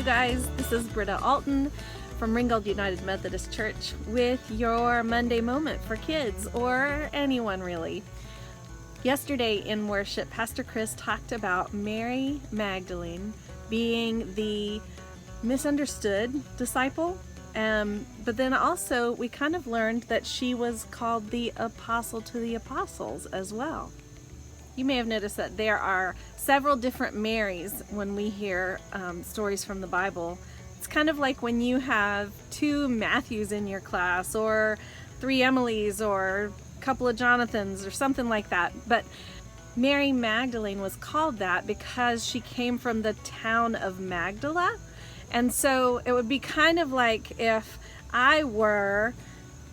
you guys. This is Britta Alton from Ringgold United Methodist Church with your Monday Moment for kids, or anyone really. Yesterday in worship, Pastor Chris talked about Mary Magdalene being the misunderstood disciple, but then also we kind of learned that she was called the apostle to the apostles as well. You may have noticed that there are several different Marys when we hear stories from the Bible. It's kind of like when you have 2 Matthews in your class, or 3 Emilys, or a couple of Jonathans, or something like that. But Mary Magdalene was called that because she came from the town of Magdala. And so it would be kind of like if I were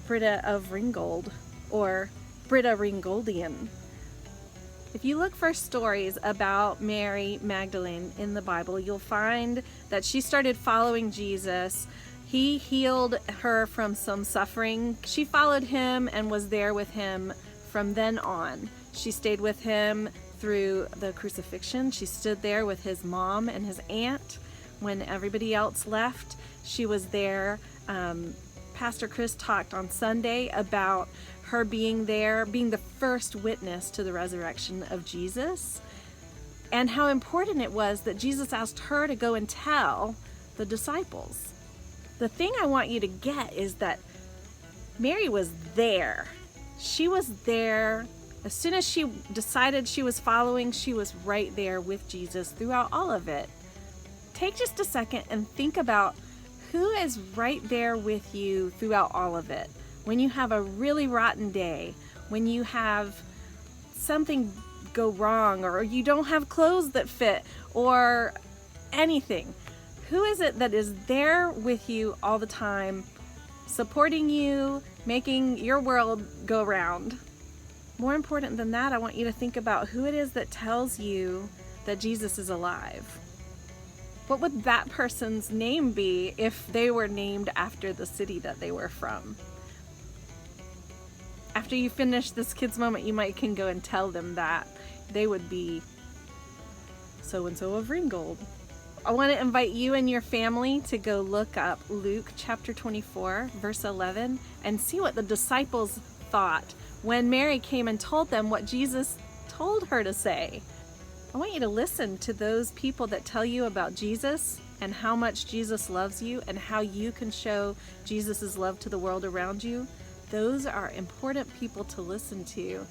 Britta of Ringgold, or Britta Ringgoldian. If you look for stories about Mary Magdalene in the Bible, you'll find that she started following Jesus. He healed her from some suffering. She followed him and was there with him from then on. She stayed with him through the crucifixion. She stood there with his mom and his aunt when everybody else left. She was there. Pastor Chris talked on Sunday about her being there, being the first witness to the resurrection of Jesus, and how important it was that Jesus asked her to go and tell the disciples. The thing I want you to get is that Mary was there. She was there. As soon as she decided she was following, she was right there with Jesus throughout all of it. Take just a second and think about who is right there with you throughout all of it. When you have a really rotten day, when you have something go wrong, or you don't have clothes that fit, or anything, who is it that is there with you all the time, supporting you, making your world go round? More important than that, I want you to think about who it is that tells you that Jesus is alive. What would that person's name be if they were named after the city that they were from? After you finish this kids moment, you can go and tell them that. They would be so-and-so of Ringgold. I want to invite you and your family to go look up Luke chapter 24, verse 11, and see what the disciples thought when Mary came and told them what Jesus told her to say. I want you to listen to those people that tell you about Jesus and how much Jesus loves you and how you can show Jesus' love to the world around you. Those are important people to listen to.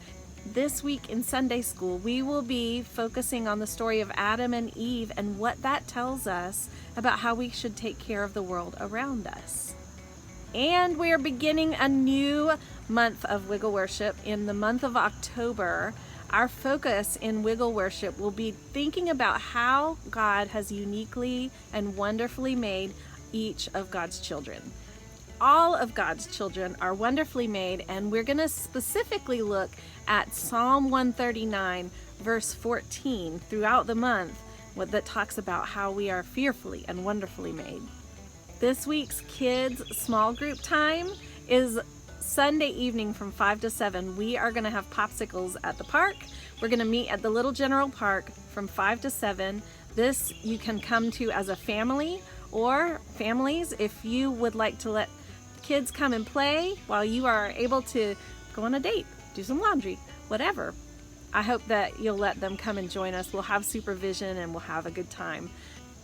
This week in Sunday school, we will be focusing on the story of Adam and Eve and what that tells us about how we should take care of the world around us. And we are beginning a new month of Wiggle Worship in the month of October. Our focus in Wiggle Worship will be thinking about how God has uniquely and wonderfully made each of God's children. All of God's children are wonderfully made, and we're going to specifically look at Psalm 139, verse 14 throughout the month, that talks about how we are fearfully and wonderfully made. This week's kids' small group time is Sunday evening from 5 to 7. We are going to have popsicles at the park. We're going to meet at the Little General Park from 5 to 7. This you can come to as a family, or families if you would like to let kids come and play while you are able to go on a date, do some laundry, whatever. I hope that you'll let them come and join us. We'll have supervision and we'll have a good time.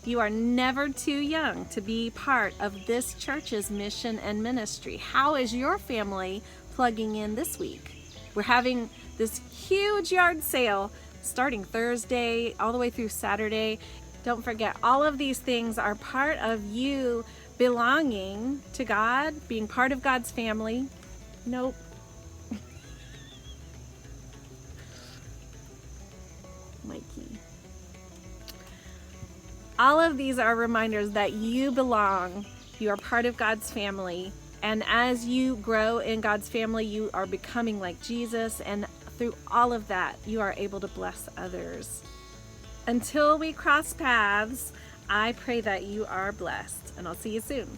You are never too young to be part of this church's mission and ministry. How is your family plugging in this week? We're having this huge yard sale starting Thursday all the way through Saturday. Don't forget, all of these things are part of you belonging to God, being part of God's family. Nope. Mikey. All of these are reminders that you belong. You are part of God's family. And as you grow in God's family, you are becoming like Jesus. And through all of that, you are able to bless others. Until we cross paths, I pray that you are blessed, and I'll see you soon.